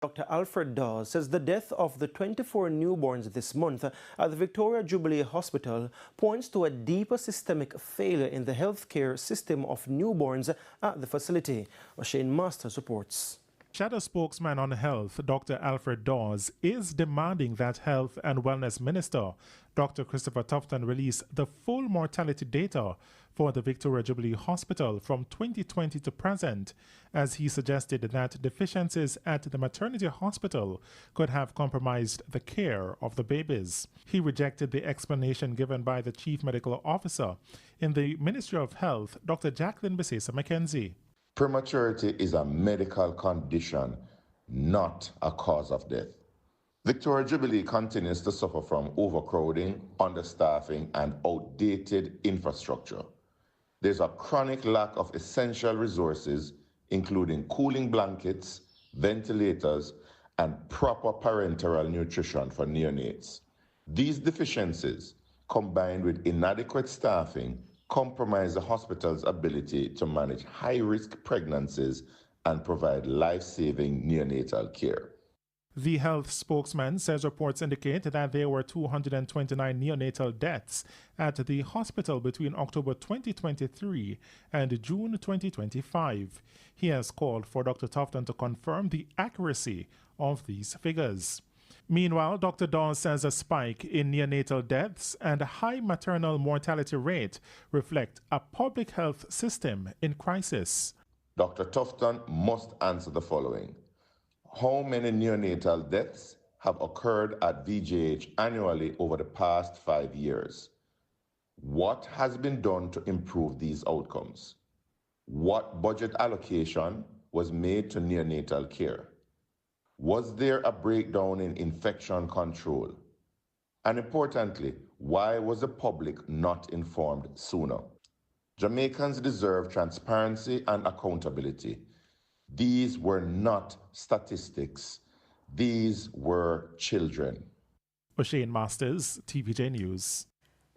Dr. Alfred Dawes says the death of the 24 newborns this month at the Victoria Jubilee Hospital points to a deeper systemic failure in the healthcare system of newborns at the facility. Shane Masters reports. Shadow spokesman on health, Dr. Alfred Dawes, is demanding that Health and Wellness Minister, Dr. Christopher Tufton, release the full mortality data for the Victoria Jubilee Hospital from 2020 to present, as he suggested that deficiencies at the maternity hospital could have compromised the care of the babies. He rejected the explanation given by the Chief Medical Officer in the Ministry of Health, Dr. Jacqueline Bisesa McKenzie. Prematurity is a medical condition, not a cause of death. Victoria Jubilee continues to suffer from overcrowding, understaffing, and outdated infrastructure. There's a chronic lack of essential resources, including cooling blankets, ventilators, and proper parenteral nutrition for neonates. These deficiencies, combined with inadequate staffing, compromise the hospital's ability to manage high-risk pregnancies and provide life-saving neonatal care. The health spokesman says reports indicate that there were 229 neonatal deaths at the hospital between October 2023 and June 2025. He has called for Dr. Tufton to confirm the accuracy of these figures. Meanwhile, Dr. Dawes says a spike in neonatal deaths and a high maternal mortality rate reflect a public health system in crisis. Dr. Tufton must answer the following. How many neonatal deaths have occurred at VJH annually over the past 5 years? What has been done to improve these outcomes? What budget allocation was made to neonatal care? Was there a breakdown in infection control? And importantly, why was the public not informed sooner? Jamaicans deserve transparency and accountability. These were not statistics. These were children. Shane Masters, TVJ News.